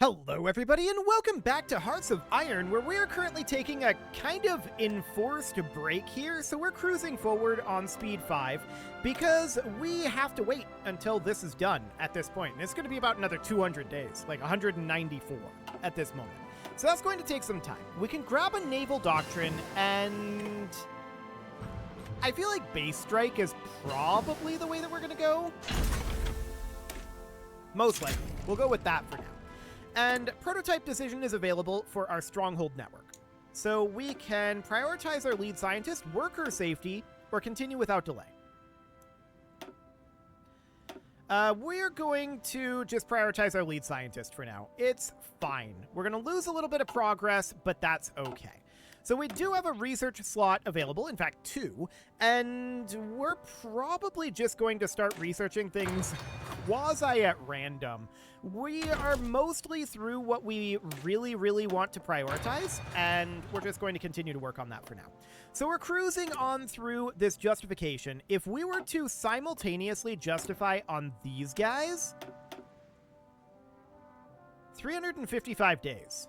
Hello everybody and welcome back to Hearts of Iron, where we are currently taking a kind of enforced break here, so we're cruising forward on speed 5 because we have to wait until this is done at this point. And it's going to be about another 200 days, like 194 at this moment. So that's going to take some time. We can grab a naval doctrine, and I feel like base strike is probably the way that we're going to go. Most likely. We'll go with that for now. And prototype decision is available for our stronghold network. So we can prioritize our lead scientist, worker safety, or continue without delay. We're going to just prioritize our lead scientist for now. It's fine. We're going to lose a little bit of progress, but that's okay. So we do have a research slot available, in fact 2, and we're probably just going to start researching things quasi at random. We are mostly through what we really want to prioritize, and we're just going to continue to work on that for now. So we're cruising on through this justification. If we were to simultaneously justify on these guys, 355 days.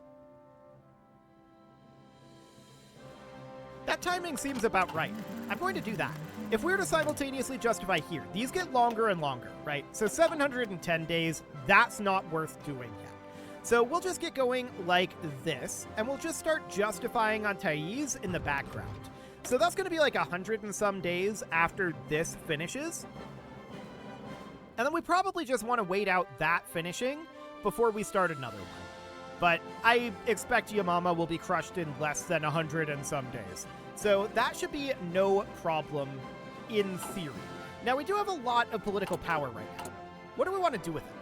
That timing seems about right. I'm going to do that. If we were to simultaneously justify here, these get longer and longer, right? So 710 days, that's not worth doing yet. So we'll just get going like this, and we'll just start justifying on Thais in the background. So that's going to be like 100 and some days after this finishes. And then we probably just want to wait out that finishing before we start another one. But I expect Yamama will be crushed in less than 100 and some days. So that should be no problem in theory. Now, we do have a lot of political power right now. What do we want to do with it?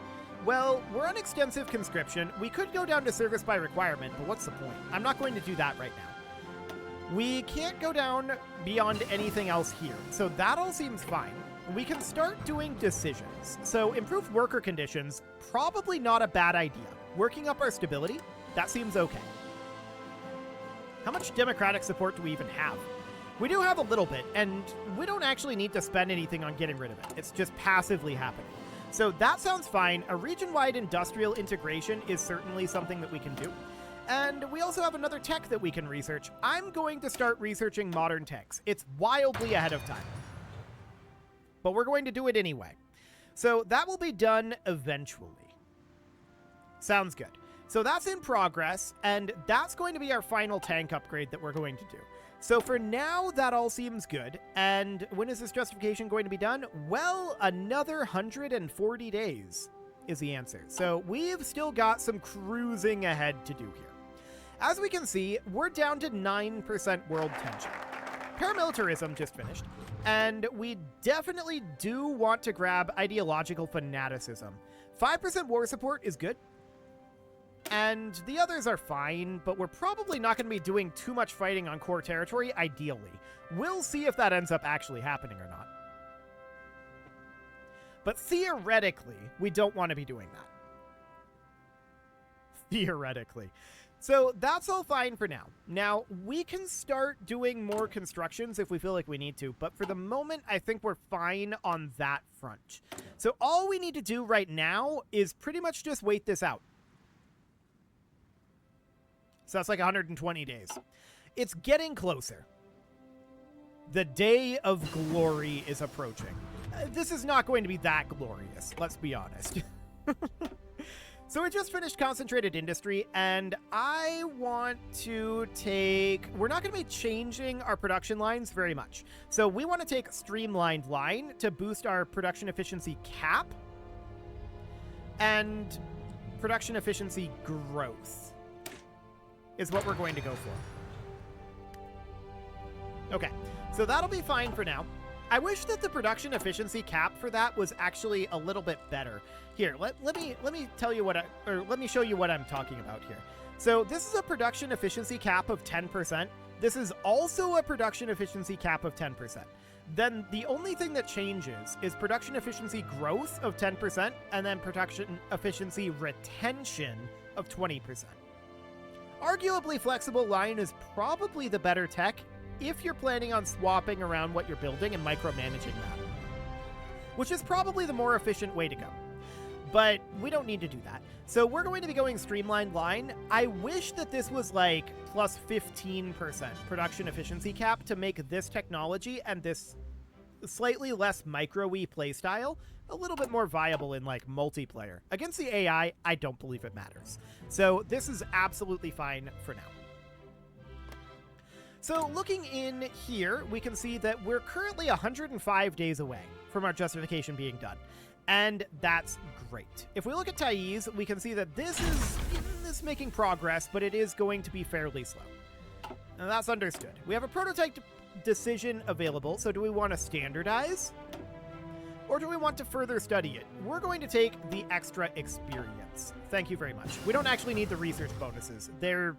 Well, we're on extensive conscription. We could go down to service by requirement, but what's the point? I'm not going to do that right now. We can't go down beyond anything else here. So that all seems fine. We can start doing decisions. So improved worker conditions, probably not a bad idea. Working up our stability, that seems okay. How much democratic support do we even have? We do have a little bit, and we don't actually need to spend anything on getting rid of it. It's just passively happening. So that sounds fine. A region-wide industrial integration is certainly something that we can do. And we also have another tech that we can research. I'm going to start researching modern techs. It's wildly ahead of time. But we're going to do it anyway. So that will be done eventually. Sounds good. So that's in progress, and that's going to be our final tank upgrade that we're going to do. So for now, that all seems good. And when is this justification going to be done? Well, another 140 days is the answer. So we've still got some cruising ahead to do here. As we can see, we're down to 9% world tension. Paramilitarism just finished, and we definitely do want to grab ideological fanaticism. 5% war support is good. And the others are fine, but we're probably not going to be doing too much fighting on core territory, ideally. We'll see if that ends up actually happening or not. But theoretically, we don't want to be doing that. Theoretically. So that's all fine for now. Now, we can start doing more constructions if we feel like we need to, but for the moment, I think we're fine on that front. So all we need to do right now is pretty much just wait this out. So that's like 120 days. It's getting closer. The day of glory is approaching. This is not going to be that glorious, let's be honest. So we just finished concentrated industry, and I want to take... We're not going to be changing our production lines very much. So we want to take streamlined line to boost our production efficiency cap and production efficiency growth is what we're going to go for. Okay, so that'll be fine for now. I wish that the production efficiency cap for that was actually a little bit better. Here, let me tell you what let me show you what I'm talking about here. So this is a production efficiency cap of 10%. This is also a production efficiency cap of 10%. Then the only thing that changes is production efficiency growth of 10% and then production efficiency retention of 20%. Arguably, flexible line is probably the better tech if you're planning on swapping around what you're building and micromanaging that, which is probably the more efficient way to go. but we don't need to do that. So we're going to be going streamlined line. I wish that this was like plus 15% production efficiency cap to make this technology and this slightly less micro-y playstyle a little bit more viable in like multiplayer. Against the AI, I don't believe it matters. So this is absolutely fine for now. So looking in here, we can see that we're currently 105 days away from our justification being done. And that's great. If we look at Thais, we can see that this is making progress, but it is going to be fairly slow. And that's understood. We have a prototype decision available, so do we want to standardize? Or do we want to further study it? We're going to take the extra experience. Thank you very much. We don't actually need the research bonuses. They're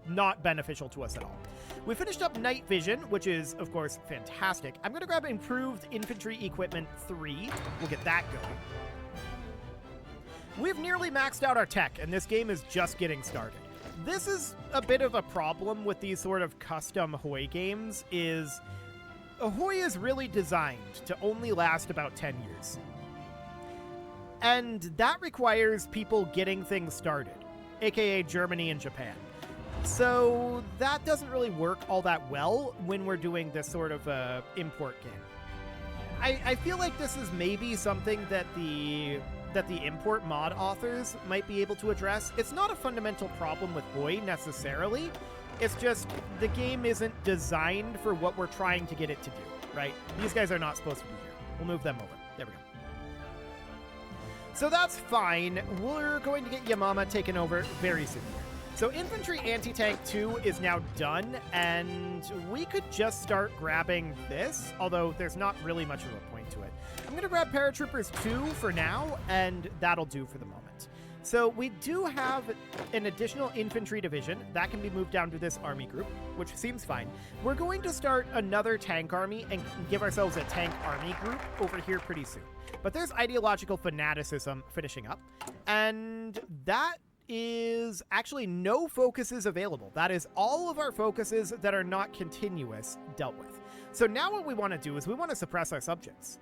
not beneficial to us at all. We finished up night vision, which is, of course, fantastic. I'm going to grab improved infantry equipment 3. We'll get that going. We've nearly maxed out our tech, and this game is just getting started. This is a bit of a problem with these sort of custom Hoi games, is Hoi is really designed to only last about 10 years. And that requires people getting things started, aka Germany and Japan. So that doesn't really work all that well when we're doing this sort of import game. I feel like this is maybe something that the import mod authors might be able to address. It's not a fundamental problem with Hoi necessarily. It's just the game isn't designed for what we're trying to get it to do, right? These guys are not supposed to be here. We'll move them over. There we go. So that's fine. We're going to get Yamama taken over very soon. So Infantry Anti-Tank 2 is now done, and we could just start grabbing this, although there's not really much of a point to it. I'm going to grab Paratroopers 2 for now, and that'll do for the moment. So we do have an additional infantry division. That can be moved down to this army group, which seems fine. We're going to start another tank army and give ourselves a tank army group over here pretty soon. But there's ideological fanaticism finishing up, and that is actually no focuses available. That is all of our focuses that are not continuous dealt with. So now what we want to do is we want to suppress our subjects.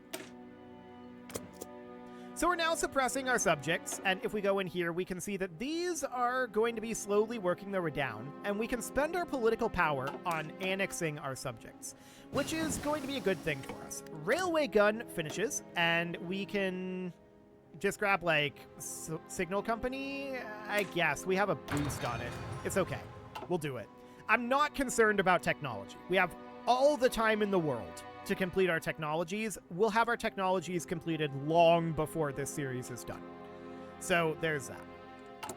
So we're now suppressing our subjects, and if we go in here, we can see that these are going to be slowly working their way down, and we can spend our political power on annexing our subjects, which is going to be a good thing for us. Railway gun finishes, and we can just grab, like, signal company, I guess. We have a boost on it. It's okay. We'll do it. I'm not concerned about technology. We have all the time in the world to complete our technologies. We'll have our technologies completed long before this series is done. So there's that.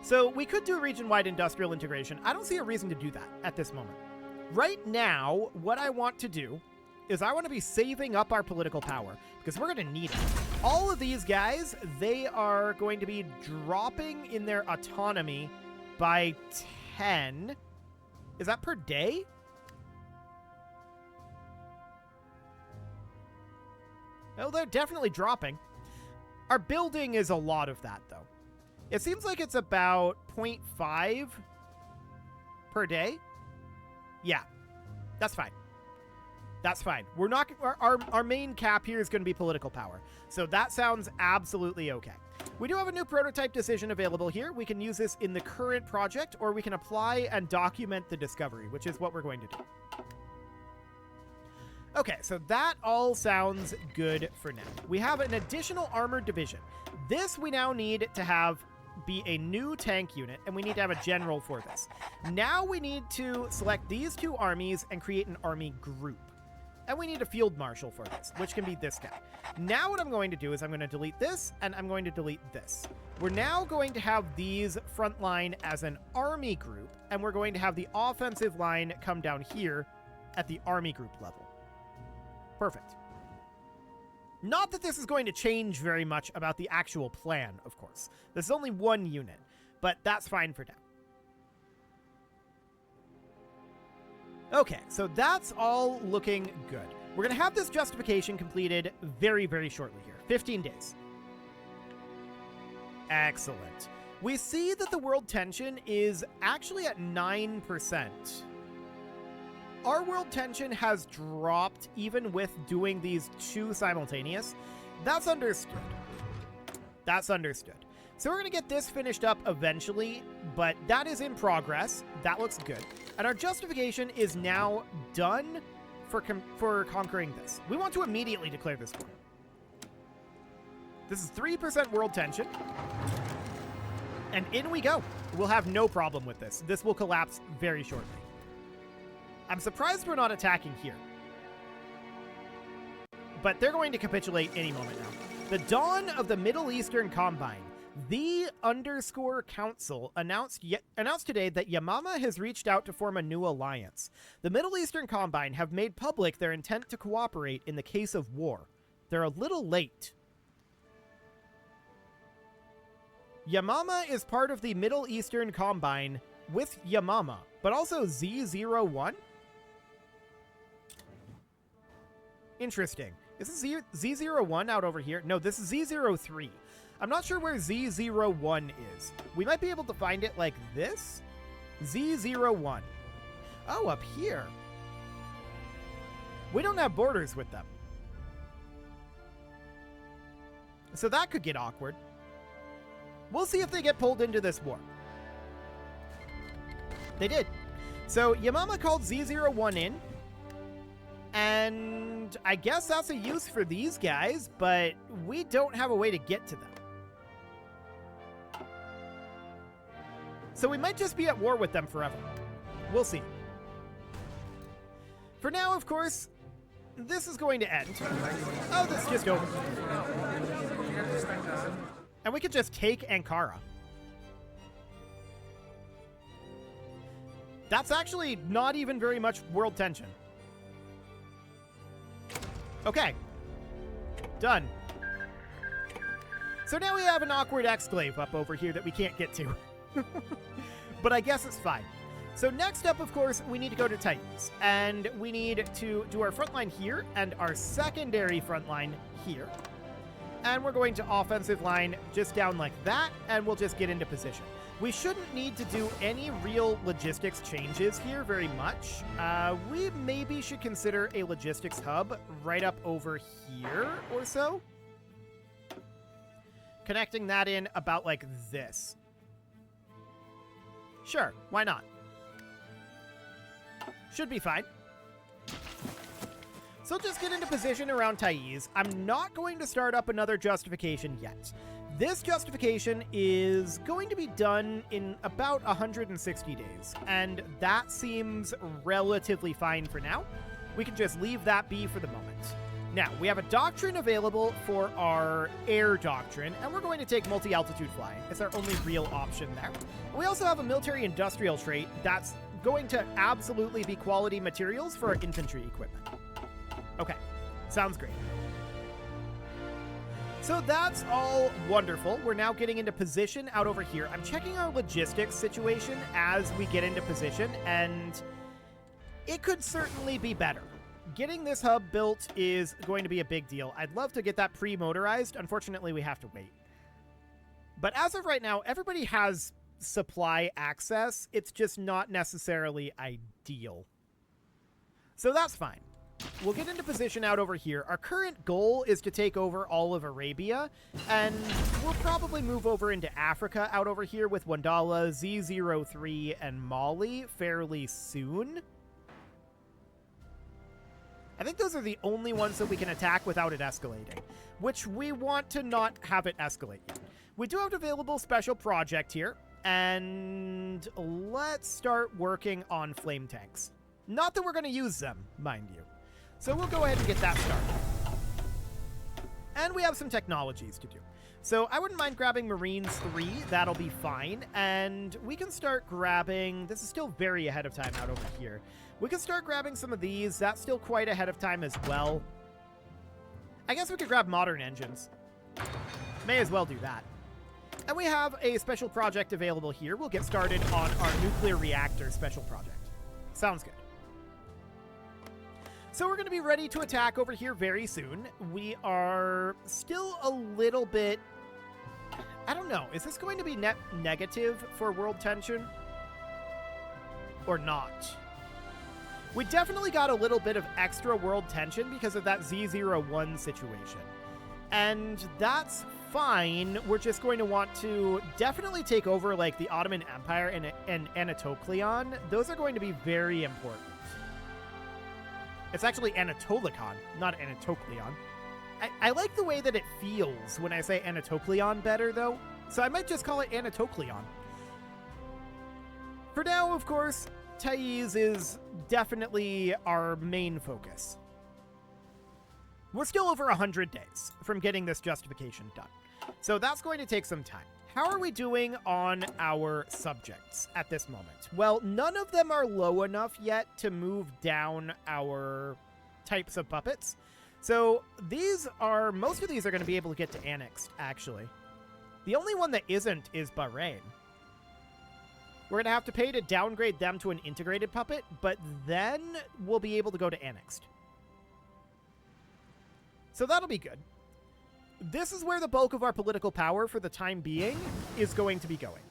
So we could do region-wide industrial integration. I don't see a reason to do that at this moment. Right now, what I want to do is I want to be saving up our political power because we're going to need it. All of these guys, they are going to be dropping in their autonomy by 10. Is that per day? Oh, they're definitely dropping. Our building is a lot of that, though. It seems like it's about 0.5 per day. Yeah, that's fine. That's fine. We're not. Our main cap here is going to be political power. So that sounds absolutely okay. We do have a new prototype decision available here. We can use this in the current project, or we can apply and document the discovery, which is what we're going to do. Okay, so that all sounds good for now. We have an additional armored division. This we now need to have be a new tank unit, and we need to have a general for this. Now we need to select these two armies and create an army group. And we need a field marshal for this, which can be this guy. Now what I'm going to do is I'm going to delete this, and I'm going to delete this. We're now going to have these front line as an army group, and we're going to have the offensive line come down here at the army group level. Perfect. Not that this is going to change very much about the actual plan, of course. This is only one unit, but that's fine for now. Okay, so that's all looking good. We're going to have this justification completed very, very shortly here. 15 days. Excellent. We see that the world tension is actually at 9%. Our world tension has dropped even with doing these two simultaneous. That's understood. That's understood. So we're going to get this finished up eventually, but that is in progress. That looks good. And our justification is now done for conquering this. We want to immediately declare this war. This is 3% world tension. And in we go. We'll have no problem with this. This will collapse very shortly. I'm surprised we're not attacking here. But they're going to capitulate any moment now. The dawn of the Middle Eastern Combine. The _Council announced today that Yamama has reached out to form a new alliance. The Middle Eastern Combine have made public their intent to cooperate in the case of war. They're a little late. Yamama is part of the Middle Eastern Combine with Yamama, but also Z01? Interesting. Is this Z01 out over here? No, this is Z03. I'm not sure where Z01 is. We might be able to find it like this. Z01. Oh, up here. We don't have borders with them. So that could get awkward. We'll see if they get pulled into this war. They did. So Yamama called Z01 in. And I guess that's a use for these guys, but we don't have a way to get to them. So we might just be at war with them forever. We'll see. For now, of course, this is going to end. Oh, this just over. And we could just take Ankara. That's actually not even very much world tension. Okay. Done. So now we have an awkward exclave up over here that we can't get to. But I guess it's fine. So next up, of course, we need to go to Titans. And we need to do our front line here and our secondary front line here. And we're going to offensive line just down like that, and we'll just get into position. We shouldn't need to do any real logistics changes here very much. We maybe should consider a logistics hub right up over here or so. Connecting that in about like this. Sure, why not? Should be fine. So just get into position around Taiz. I'm not going to start up another justification yet. This justification is going to be done in about 160 days, and that seems relatively fine for now. We can just leave that be for the moment. Now, we have a doctrine available for our air doctrine, and we're going to take multi-altitude flying. It's our only real option there. We also have a military-industrial trait that's going to absolutely be quality materials for our infantry equipment. Okay, sounds great. So that's all wonderful. We're now getting into position out over here. I'm checking our logistics situation as we get into position, and it could certainly be better. Getting this hub built is going to be a big deal. I'd love to get that pre-motorized. Unfortunately, we have to wait. But as of right now, everybody has supply access. It's just not necessarily ideal. So that's fine. We'll get into position out over here. Our current goal is to take over all of Arabia, and we'll probably move over into Africa out over here with Wandala, Z03, and Mali fairly soon. I think those are the only ones that we can attack without it escalating, which we want to not have it escalate yet. We do have an available special project here, and let's start working on flame tanks. Not that we're going to use them, mind you. So we'll go ahead and get that started. And we have some technologies to do. So I wouldn't mind grabbing Marines 3. That'll be fine. And we can start grabbing... This is still very ahead of time out over here. We can start grabbing some of these. That's still quite ahead of time as well. I guess we could grab modern engines. May as well do that. And we have a special project available here. We'll get started on our nuclear reactor special project. Sounds good. So we're going to be ready to attack over here very soon. We are still a little bit... I don't know. Is this going to be net negative for world tension? Or not? We definitely got a little bit of extra world tension because of that Z01 situation. And that's fine. We're just going to want to definitely take over, like, the Ottoman Empire and Anatolia. Those are going to be very important. It's actually Anatolikon, not Anatoklion. I like the way that it feels when I say Anatoklion better, though, so I might just call it Anatoklion. For now, of course, Thais is definitely our main focus. We're still over 100 days from getting this justification done, so that's going to take some time. How are we doing on our subjects at this moment? Well, none of them are low enough yet to move down our types of puppets. So most of these are going to be able to get to annexed, actually. The only one that isn't is Bahrain. We're going to have to pay to downgrade them to an integrated puppet, but then we'll be able to go to annexed. So that'll be good. This is where the bulk of our political power for the time being is going to be going.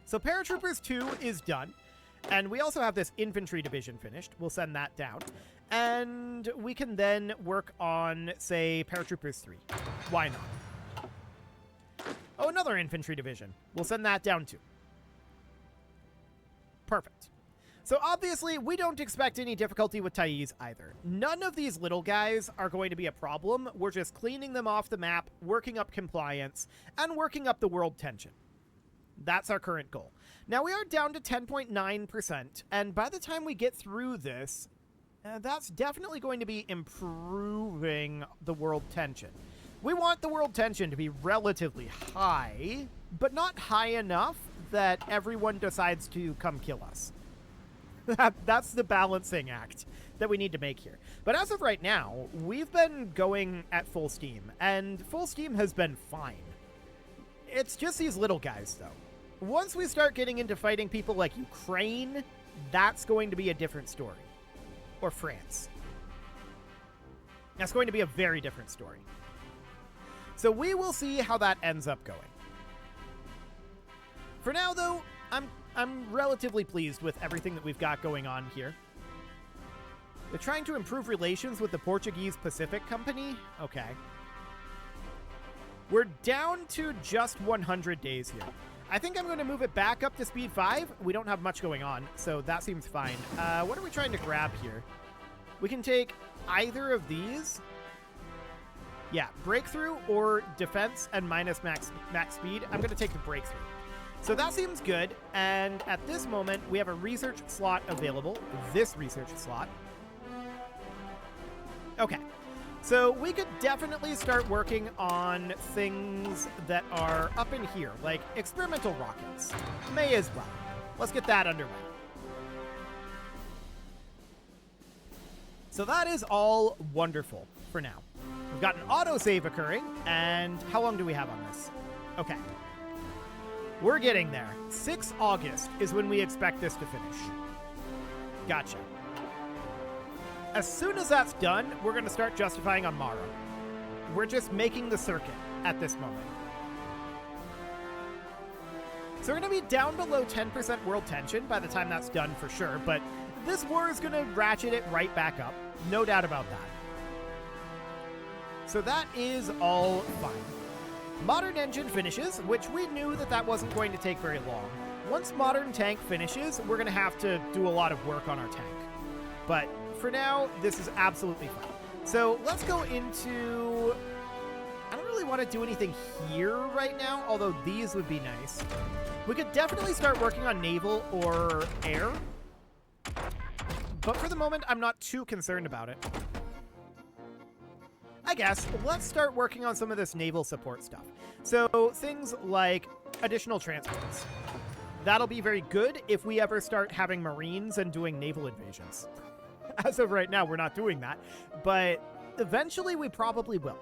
So Paratroopers 2 is done. And we also have this infantry division finished. We'll send that down. And we can then work on, say, Paratroopers 3. Why not? Oh, another infantry division. We'll send that down too. Perfect. So obviously, we don't expect any difficulty with Thais either. None of these little guys are going to be a problem. We're just cleaning them off the map, working up compliance, and working up the world tension. That's our current goal. Now, we are down to 10.9%, and by the time we get through this, that's definitely going to be improving the world tension. We want the world tension to be relatively high, but not high enough that everyone decides to come kill us. That's the balancing act that we need to make here. But as of right now, we've been going at full steam, and full steam has been fine. It's just these little guys, though. Once we start getting into fighting people like Ukraine, that's going to be a different story. Or France. That's going to be a very different story. So we will see how that ends up going. For now, though, I'm relatively pleased with everything that we've got going on here. They're trying to improve relations with the Portuguese Pacific Company? Okay. We're down to just 100 days here. I think I'm going to move it back up to speed 5. We don't have much going on, so that seems fine. What are we trying to grab here? We can take either of these. Yeah, breakthrough or defense and minus max speed. I'm going to take the breakthrough. So that seems good, and at this moment, we have a research slot available, this research slot. Okay, so we could definitely start working on things that are up in here, like experimental rockets. May as well. Let's get that underway. So that is all wonderful for now. We've got an autosave occurring, and how long do we have on this? Okay. We're getting there. 6 August is when we expect this to finish. Gotcha. As soon as that's done, we're going to start justifying on Mara. We're just making the circuit at this moment. So we're going to be down below 10% world tension by the time that's done for sure, but this war is going to ratchet it right back up. No doubt about that. So that is all fine. Modern engine finishes, which we knew that wasn't going to take very long. Once modern tank finishes, we're going to have to do a lot of work on our tank. But for now, this is absolutely fine. So let's go into... I don't really want to do anything here right now, although these would be nice. We could definitely start working on naval or air. But for the moment, I'm not too concerned about it. I guess, let's start working on some of this naval support stuff. So things like additional transports. That'll be very good if we ever start having Marines and doing naval invasions. As of right now, we're not doing that, but eventually we probably will.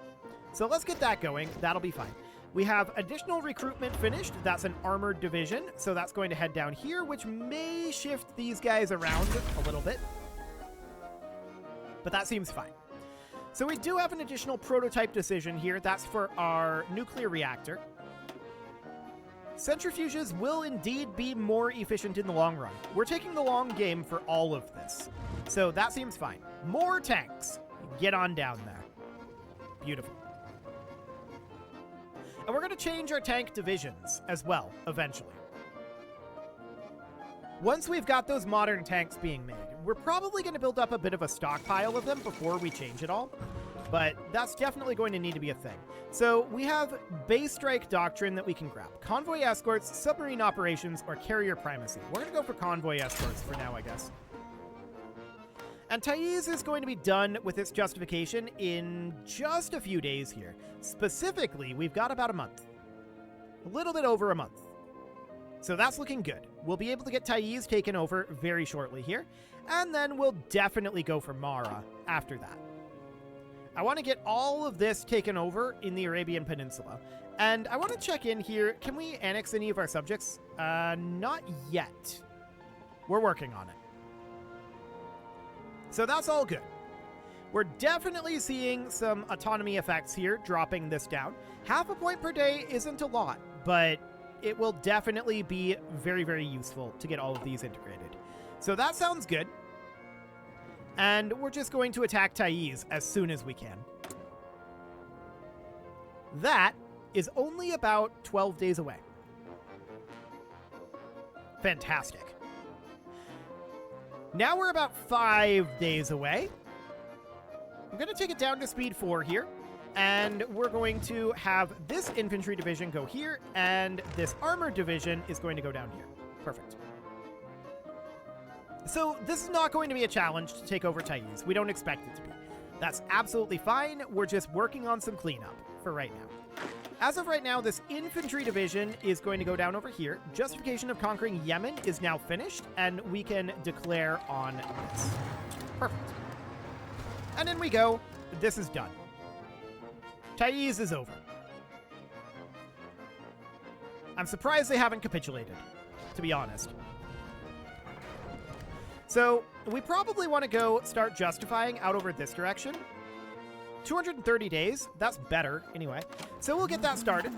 So let's get that going. That'll be fine. We have additional recruitment finished. That's an armored division, so that's going to head down here, which may shift these guys around a little bit. But that seems fine. So we do have an additional prototype decision here. That's for our nuclear reactor. Centrifuges will indeed be more efficient in the long run. We're taking the long game for all of this. So that seems fine. More tanks. Get on down there. Beautiful. And we're going to change our tank divisions as well, eventually. Once we've got those modern tanks being made, we're probably going to build up a bit of a stockpile of them before we change it all. But that's definitely going to need to be a thing. So we have base strike doctrine that we can grab. Convoy escorts, submarine operations, or carrier primacy. We're going to go for convoy escorts for now, I guess. And Thais is going to be done with its justification in just a few days here. Specifically, we've got about a month. A little bit over a month. So that's looking good. We'll be able to get Thais taken over very shortly here. And then we'll definitely go for Mara after that. I want to get all of this taken over in the Arabian Peninsula. And I want to check in here. Can we annex any of our subjects? Not yet. We're working on it. So that's all good. We're definitely seeing some autonomy effects here, dropping this down. Half a point per day isn't a lot, but it will definitely be very, very useful to get all of these integrated. So that sounds good. And we're just going to attack Thais as soon as we can. That is only about 12 days away. Fantastic. Now we're about 5 days away. I'm going to take it down to speed 4 here. And we're going to have this infantry division go here, and this armored division is going to go down here. Perfect. So this is not going to be a challenge to take over Thais. We don't expect it to be. That's absolutely fine. We're just working on some cleanup for right now. As of right now, this infantry division is going to go down over here. Justification of conquering Yemen is now finished, and we can declare on this. Perfect. And in we go. This is done. Thais is over. I'm surprised they haven't capitulated, to be honest. So we probably want to go start justifying out over this direction. 230 days. That's better anyway. So we'll get that started.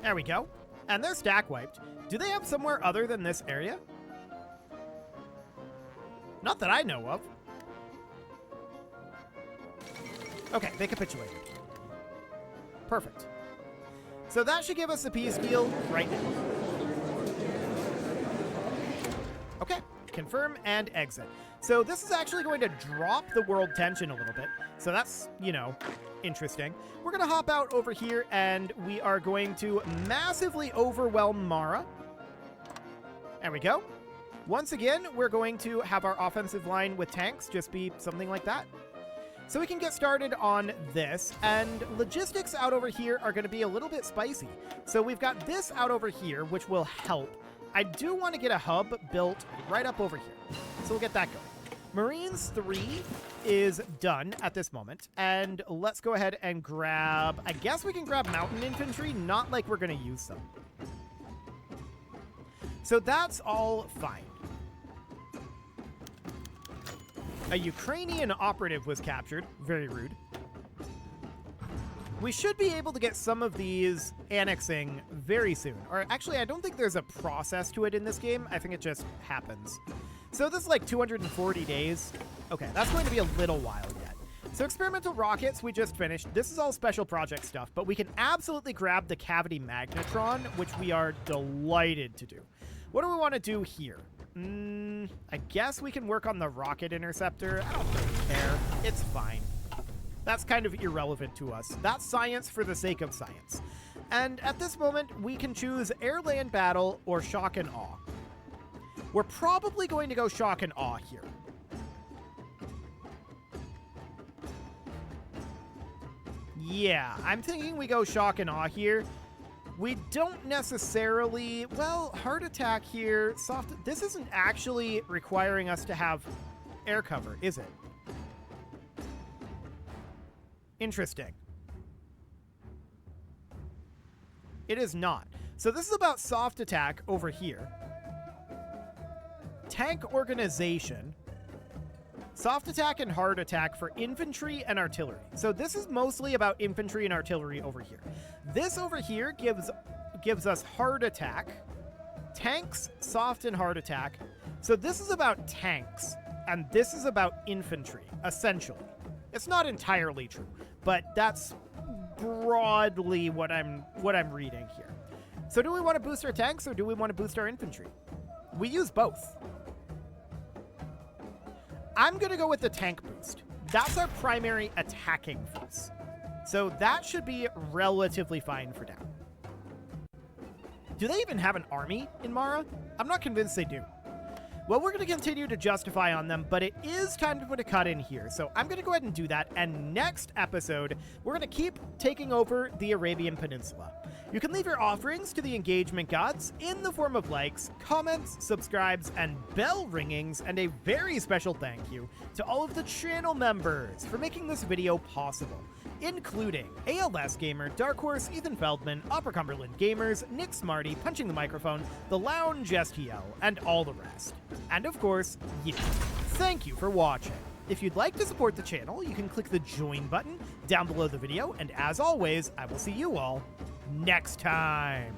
There we go. And they're stack wiped. Do they have somewhere other than this area? Not that I know of. Okay, they capitulated. Perfect. So that should give us a peace deal right now. Okay, confirm and exit. So this is actually going to drop the world tension a little bit. So that's, you know, interesting. We're going to hop out over here and we are going to massively overwhelm Mara. There we go. Once again, we're going to have our offensive line with tanks just be something like that. So we can get started on this, and logistics out over here are going to be a little bit spicy. So we've got this out over here, which will help. I do want to get a hub built right up over here. So we'll get that going. Marines 3 is done at this moment, and let's go ahead and grab, I guess we can grab mountain infantry, not like we're going to use them. So that's all fine. A Ukrainian operative was captured. Very rude. We should be able to get some of these annexing very soon. Or actually, I don't think there's a process to it in this game. I think it just happens. So this is like 240 days. Okay, that's going to be a little while yet. So experimental rockets, we just finished. This is all special project stuff, but we can absolutely grab the cavity magnetron, which we are delighted to do. What do we want to do here? I guess we can work on the rocket interceptor. I don't really care. It's fine. That's kind of irrelevant to us. That's science for the sake of science. And at this moment, we can choose air-land battle or shock and awe. We're probably going to go shock and awe here. Yeah, I'm thinking we go shock and awe here. We don't necessarily, well, heart attack here, soft, this isn't actually requiring us to have air cover, is it? Interesting. It is not. So this is about soft attack over here. Tank organization. Soft attack and hard attack for infantry and artillery. So this is mostly about infantry and artillery over here. This over here gives us hard attack, tanks, soft and hard attack. So this is about tanks, and this is about infantry, essentially. It's not entirely true, but that's broadly what I'm reading here. So do we want to boost our tanks or do we want to boost our infantry? We use both. I'm going to go with the tank boost. That's our primary attacking force. So that should be relatively fine for now. Do they even have an army in Mara? I'm not convinced they do. Well, we're going to continue to justify on them, but it is time to put a cut in here. So I'm going to go ahead and do that. And next episode, we're going to keep taking over the Arabian Peninsula. You can leave your offerings to the engagement gods in the form of likes, comments, subscribes, and bell ringings, and a very special thank you to all of the channel members for making this video possible, including ALS Gamer, Dark Horse, Ethan Feldman, Upper Cumberland Gamers, Nick Smarty, Punching the Microphone, The Lounge STL, and all the rest. And of course, you. Thank you for watching. If you'd like to support the channel, you can click the join button down below the video, and as always, I will see you all next time.